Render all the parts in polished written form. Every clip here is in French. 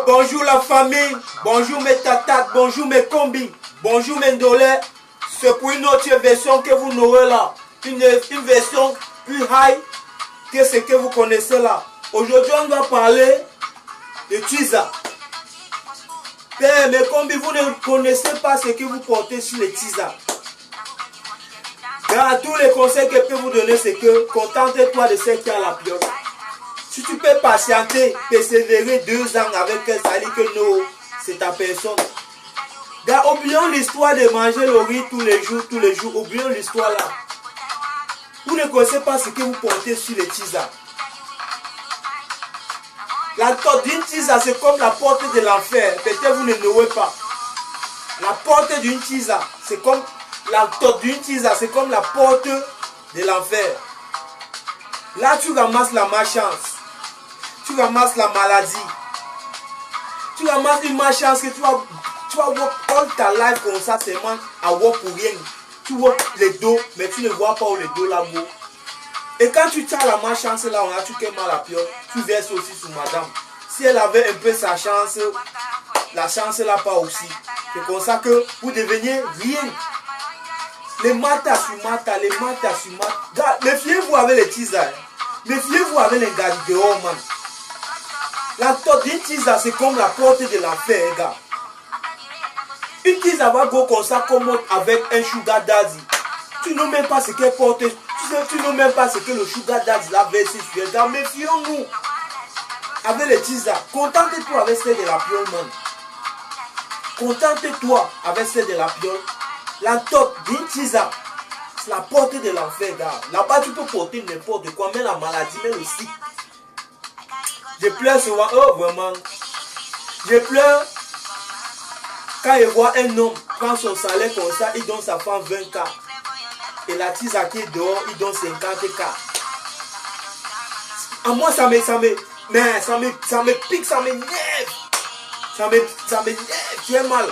Bonjour la famille, bonjour mes tatates, bonjour mes combis, bonjour mes ndolais. C'est pour une autre version que vous n'aurez là. Une version plus high que ce que vous connaissez là. Aujourd'hui, on va parler de Twiza. Mes combis, vous ne connaissez pas ce que vous portez sur les Twiza. Tous les conseils que je peux vous donner, c'est que contente-toi de ce qui a la piole. Si tu peux patienter, persévérer 2 ans avec ça dit que non, c'est ta personne. Oublions l'histoire de manger le riz tous les jours, oublions l'histoire là. Vous ne connaissez pas ce que vous portez sur les Twiza. La porte d'une Twiza, c'est comme la porte de l'enfer. Peut-être vous ne knowez pas. La porte d'une Twiza, c'est comme la porte d'une Twiza, c'est comme la porte de l'enfer. Là, tu ramasses la malchance. Tu ramasses la maladie. Tu ramasses une malchance que tu vas voir all ta life comme ça, seulement à voir pour rien. Tu vois les dos, mais tu ne vois pas où les dos là-bas. Et quand tu as la malchance là, on a tu mal à la piole, tu verses aussi sur madame. Si elle avait un peu sa chance, la chance là pas aussi. C'est comme ça que vous devenez rien. Les matas sur mata, les matas sur mata. Méfiez-vous avec les Twiza. Méfiez-vous avec les gars de dehors, man. La porte d'une Twiza, c'est comme la porte de l'enfer, gars. Une Twiza va go comme ça, comme avec un sugar daddy. Tu ne sais même pas ce qu'elle porte. Tu ne sais même pas ce que le sugar daddy l'a versé sur elle. Gars, méfions-nous. Avec les Twiza, contente-toi avec celle de la piole, man. Contente-toi avec celle de la piole. La top d'une Twiza, c'est la porte de l'enfer, gars. Là-bas, tu peux porter n'importe quoi, même la maladie, même aussi. Je pleure souvent, oh vraiment. Je pleure quand je vois un homme prendre son salaire comme ça, il donne sa femme 20K. Et la Twiza qui est dehors, il donne 50K. À moi, ça me pique, ça m'énerve. Ça m'énerve, tu es mal.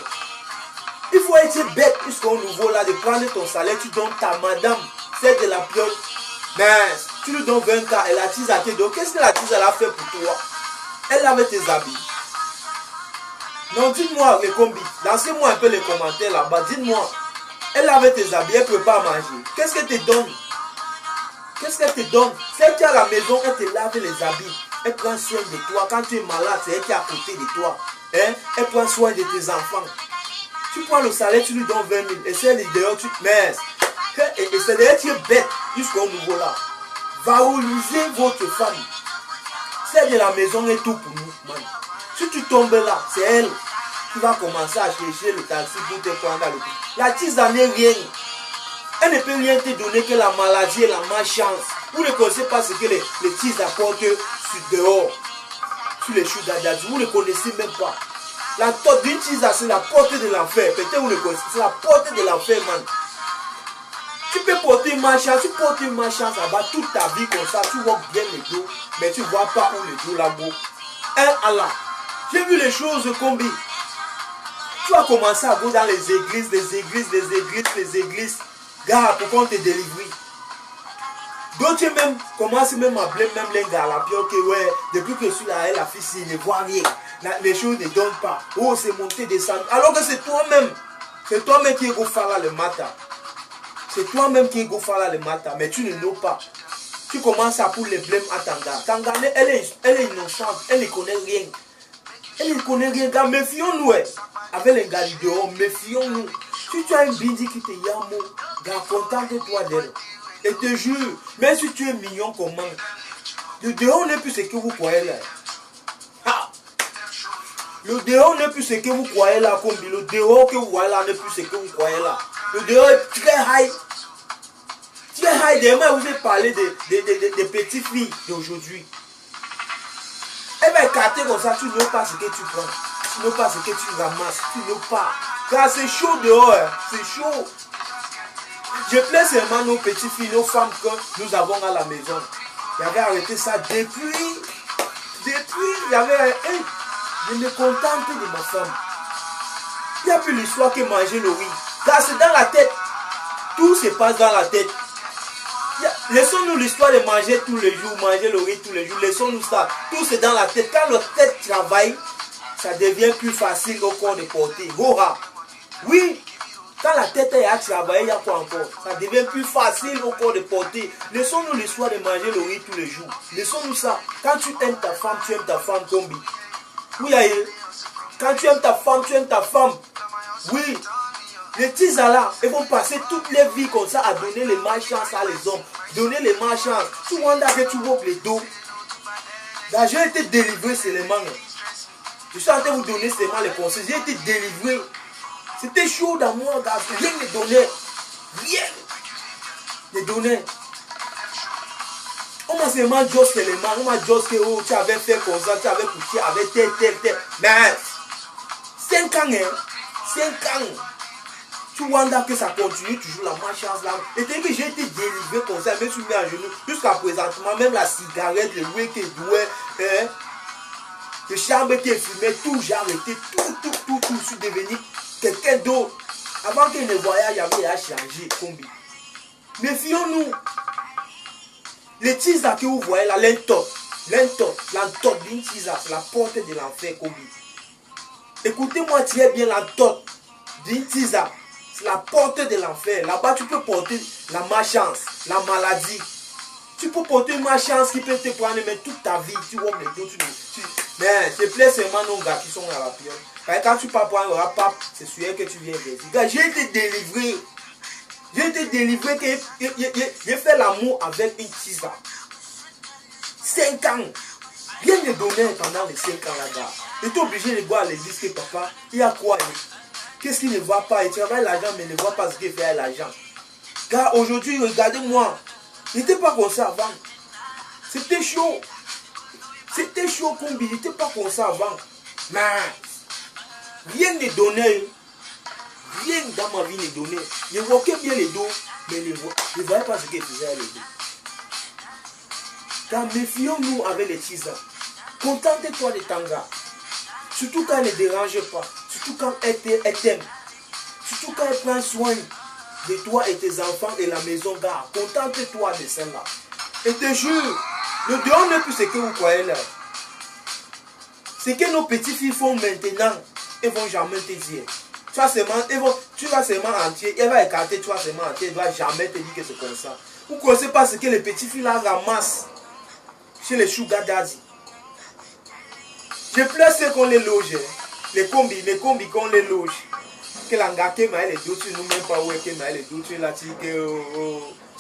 Il faut être bête jusqu'au nouveau là de prendre ton salaire, tu donnes ta madame, celle de la piole. Mais tu lui donnes 20K et la Twiza qui est dehors. Qu'est-ce que la Twiza a fait pour toi? Elle avait tes habits. Non, dites-moi les combis. Lancez-moi un peu les commentaires là-bas. Dites-moi. Elle avait tes habits, elle ne peut pas manger. Qu'est-ce qu'elle te donne? Qu'est-ce qu'elle te donne? Celle qui est à la maison, elle te lave les habits. Elle prend soin de toi. Quand tu es malade, c'est elle qui est à côté de toi. Elle prend soin de tes enfants. Tu prends le salaire, tu lui donnes 20 000. Et celle est dehors, tu te mets. Et c'est d'ailleurs qui est bête jusqu'au niveau là. Valorisez votre femme. Celle de la maison est tout pour nous, man. Si tu tombes là, c'est elle qui va commencer à chercher le taxi pour te prendre à l'hôpital. La Twiza n'est rien. Elle ne peut rien te donner que la maladie et la malchance. Vous ne connaissez pas ce que les Twiza apportent sur dehors, sur les sugar daddy. Vous ne connaissez même pas. La porte d'une Twiza, c'est la porte de l'enfer. Peut-être vous le connaissez. C'est la porte de l'enfer, man. Tu peux porter une malchance, tu portes une malchance là-bas toute ta vie comme ça, tu vois bien les dos, mais tu ne vois pas où les dos là-bas. Allah, j'ai vu les choses combi. Tu vas commencer à aller dans les églises. Gars, pour qu'on te délivre. D'autres même commencent même à blâmer même les gars à la piole que ouais, depuis que je suis là, la fille, il ne voit rien. Les choses ne donnent pas. Oh, c'est monté, descendu. Alors que c'est toi-même. C'est toi-même qui est au phare le matin. C'est toi-même qui est go faire le matin, mais tu ne sais pas. Tu commences à pour les blêmes à Tanga. Tanga, elle est innocente, elle ne connaît rien. Elle ne connaît rien, gars. Méfions-nous, avec les gars du dehors, méfions-nous. Si tu as une bindi qui te yamo, gars, contente-toi d'elle. Et te jure, même si tu es mignon comment, le dehors n'est plus ce que vous croyez là. Ah. Le dehors n'est plus ce que vous croyez là, comme le dehors que vous voyez là n'est plus ce que vous croyez là. Le dehors est très high. Très high. Demain, vous allez parler des petites filles d'aujourd'hui. Elle va écarter comme ça, tu n'as pas ce que tu prends. Tu n'as pas ce que tu ramasses. Tu n'as pas. Car c'est chaud dehors. C'est chaud. Je plains seulement nos petites filles, nos femmes que nous avons à la maison. J'avais arrêté ça depuis, je me contente de ma femme. Il n'y a plus l'histoire que manger le riz. Car c'est dans la tête. Tout se passe dans la tête. Laissons-nous l'histoire de manger tous les jours, manger le riz tous les jours. Laissons-nous ça. Tout c'est dans la tête. Quand notre tête travaille, ça devient plus facile au corps de porter. Goha. Oui, quand la tête est à travailler, il y a quoi encore? Ça devient plus facile au corps de porter. Laissons-nous le soir de manger le riz tous les jours. Laissons-nous ça. Quand tu aimes ta femme combi. Oui, aïe. Quand tu aimes ta femme. Oui. Les petits là, ils vont passer toutes les vies comme ça à donner les malchances à les hommes. Donner les malchances. Tu vois que tu vois les dos. Là, j'ai été délivré seulement. Je suis en train de vous donner seulement les conseils. J'ai été délivré. C'était chaud dans moi, gars. Rien ne donnait. Rien ne donnait. On m'a seulement dit seulement. On m'a dit que oh, tu avais fait comme ça, tu avais couché avec tel. Mais 5 ans, hein. 5 ans. Tu vois que ça continue toujours la malchance là. Et dès que j'ai été délivré comme ça, je me suis mis à genoux. Jusqu'à présentement, même la cigarette, le wé qui douait, le charme qui est fumé, tout, j'ai arrêté. Tout. Je suis devenu quelqu'un d'autre. Avant que le voyage avait à changer. Combi. Méfions-nous. Les tisas que vous voyez là, l'entote d'une tisa, c'est la porte de l'enfer, Combi. Écoutez-moi très bien, l'entote d'une tisa. C'est la porte de l'enfer. Là-bas, tu peux porter la malchance, la maladie. Tu peux porter une malchance qui peut te prendre même toute ta vie. Tu vois, mais c'est plaît seulement nos gars qui sont à la période. Quand tu pars prendre un rap, c'est sûr que tu viens vers. J'ai été délivré. J'ai fait l'amour avec une tisa. 5 ans. Rien ne donnait pendant les 5 ans là-bas. J'étais obligé de voir à l'église que papa, il y a quoi? Qu'est-ce qu'il ne voit pas? Il travaille l'argent, mais il ne voit pas ce qu'il fait avec l'argent. Car aujourd'hui, regardez-moi. Il n'était pas comme ça avant. C'était chaud. C'était chaud comme il n'était pas comme ça avant. Mais rien ne donnait. Rien dans ma vie ne donnait. Je voyais bien les dos, mais je ne voyais pas ce qu'il faisait avec les dos. Car méfions-nous avec les tisans. Contente-toi de ton gars. Surtout quand elle ne dérange pas. Surtout quand elle t'aime. Surtout quand elle prend soin de toi et tes enfants et la maison, gars. Contente-toi de celle-là. Et te jure, le dehors n'est plus ce que vous croyez là. Ce que nos petits-filles font maintenant, ils ne vont jamais te dire. Tu vas seulement entier, elle va écarter, tu vas seulement entier, elle ne va jamais te dire que c'est comme ça. Vous ne connaissez pas ce que les petits-filles là ramassent chez les sugar daddy. Je pleure ceux qu'on les loge. Les combis qu'on les loge. Que l'angake m'a les deux, tu nous même pas où est que m'a les deux, tu là, tu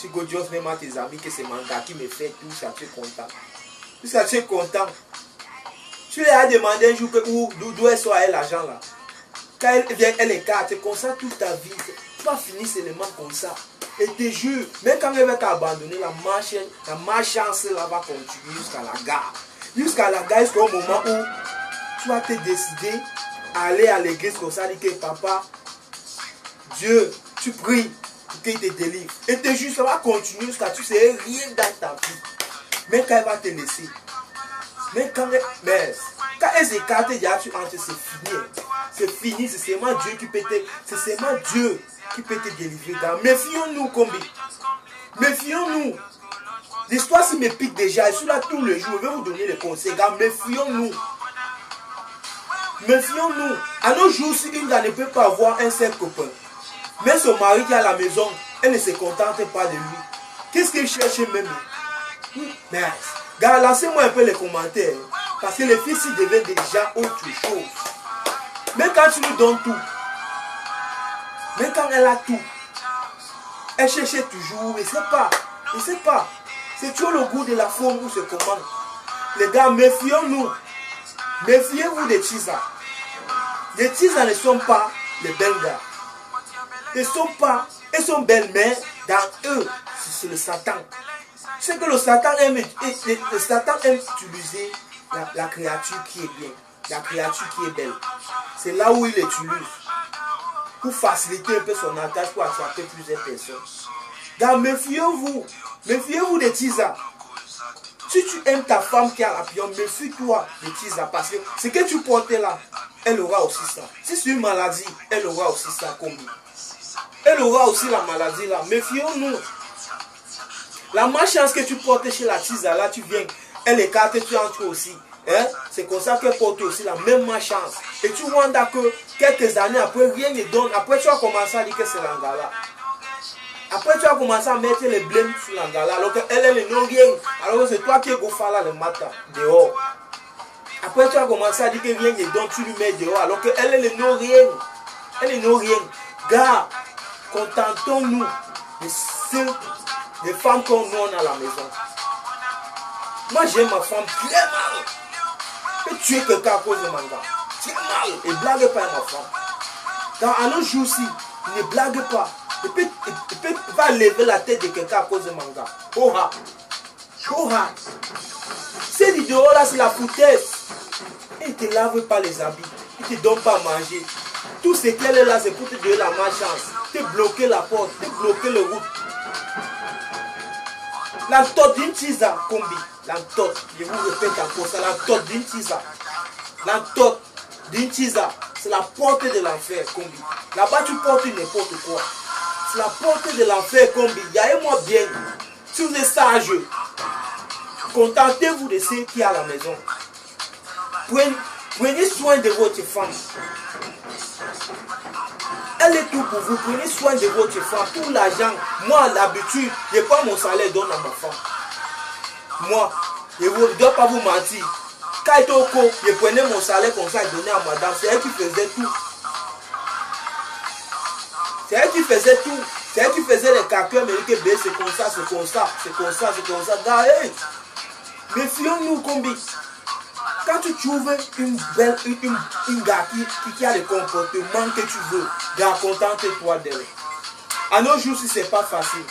go just même à tes amis que c'est manga qui me fait tout ça, tu es content. Tout ça, tu es content. Tu lui as demandé un jour d'où elle soit l'argent là. Quand elle vient, elle écarte, comme ça toute ta vie. Tu vas finir seulement comme ça. Et te jure, même quand elle va t'abandonner, la malchance là va continuer jusqu'à la gare. Jusqu'à la gare, jusqu'au moment où tu vas te décider à aller à l'église comme ça, dire que papa, Dieu, tu pries pour qu'il te délivre. Et te jure, ça va continuer jusqu'à tu ne sais rien dans ta vie. Même quand elle va te laisser. Mais quand elle s'écarte, tu entres, c'est fini. C'est fini, c'est seulement Dieu qui peut te délivrer. Méfions-nous, combi. Méfions-nous. L'histoire se me pique déjà. Je suis là tous les jours. Je vais vous donner les conseils. Gars, méfions-nous. Méfions-nous. À nos jours, si une dame ne peut pas avoir un seul copain, mais son mari qui est à la maison, elle ne se contente pas de lui. Qu'est-ce qu'il cherche même? Mais, gars, lancez-moi un peu les commentaires. Parce que les filles s'y deviennent déjà autre chose. Même quand tu lui donnes tout, même quand elle a tout, elle cherche toujours, il ne sait pas. C'est toujours le goût de la forme ou c'est comment. Les gars, méfions-nous. Méfiez-vous des tisas. Les tisas ne sont pas les belles gars. Ils sont belles, mais dans eux, c'est le Satan. C'est que le Satan aime utiliser la créature qui est bien, la créature qui est belle. C'est là où il l'utilise. Pour faciliter un peu son attache, pour attraper plusieurs personnes. Donc méfiez-vous. Méfiez-vous des tisas. Si tu aimes ta femme qui a la pion, méfie-toi des tisas. Parce que ce que tu portes là, elle aura aussi ça. Si c'est une maladie, elle aura aussi ça comme lui. Elle aura aussi la maladie là. Méfions-nous. La malchance que tu portes chez la tisa là, tu viens, elle écarte, tu entres aussi. Hein? C'est comme ça qu'elle porte aussi la même chance. Et tu vois que quelques années après, rien ne donne. Après, tu as commencé à dire que c'est l'Angala. Après, tu as commencé à mettre les blêmes sur l'Angala. Alors qu'elle, elle n'a rien. Alors que c'est toi qui es Gofala le matin, dehors. Après, tu as commencé à dire que rien ne donne, tu lui mets dehors. Alors qu'elle, elle n'a rien. Elle n'a rien. Gars, contentons-nous des femmes qu'on a à la maison. Moi, j'aime ma femme très mal. Et tuer quelqu'un à cause de manga. Très mal. Et blague pas ma femme. Car à nos jours-ci, ne blague pas. Il peut va lever la tête de quelqu'un à cause de manga. Oha. Oha. Cette vidéo-là, c'est la foutaise. Il ne te lave pas les habits. Il ne te donne pas à manger. Tout ce qu'elle est là, c'est pour te donner la malchance. Te bloquer la porte. Te bloquer le route. La tote d'une tisa, combi. La tote, je vous répète encore ça, la tote d'une tisa. La tote d'une tisa, c'est la porte de l'enfer, combi. Là-bas, tu portes n'importe quoi. C'est la porte de l'enfer, combi. Gagnez-moi bien. Si vous êtes sage, contentez-vous de ce qu'il y a à la maison. Prenez soin de votre femme. Elle est tout pour vous. Prenez soin de votre femme. Pour l'argent, moi, l'habitude, je prends mon salaire, donne à ma femme. Moi, je ne dois pas vous mentir. Quand j'étais au cours, je prenais mon salaire comme ça et donnais à madame. C'est elle qui faisait tout. C'est elle qui faisait tout. C'est elle qui faisait les calculs. Mais elle dit que c'est comme ça, c'est comme ça, c'est comme ça, c'est comme ça. Gars, hey, méfions-nous, combi. Quand tu trouves une belle, une gars qui a le comportement que tu veux, gars, contente-toi d'elle. À nos jours, si c'est pas facile.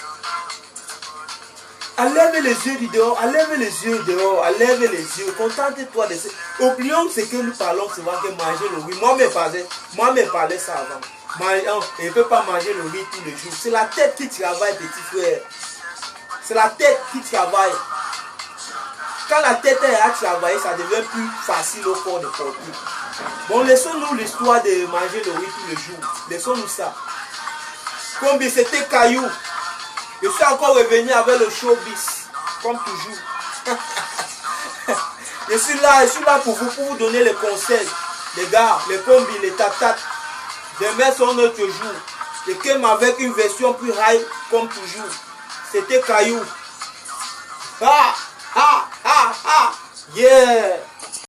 Enlève les yeux du dehors, enlève les yeux dehors, enlève les yeux, contente-toi de ça. Oublions ce que nous parlons souvent que manger le riz. Moi, me parlais ça avant. On ne peut pas manger le riz tous les jours. C'est la tête qui travaille, petit frère. C'est la tête qui travaille. Quand la tête est à travailler, ça devient plus facile au corps de porter. Bon, laissons-nous l'histoire de manger le riz tous les jours. Laissons-nous ça. Comme c'était Caillou. Je suis encore revenu avec le showbiz, comme toujours. je suis là pour vous donner les conseils. Les gars, les combis, les tatates. Demain, c'est un autre jour. Je came avec une version plus high, comme toujours. C'était Caillou. Ah, ah, ah, ah. Yeah.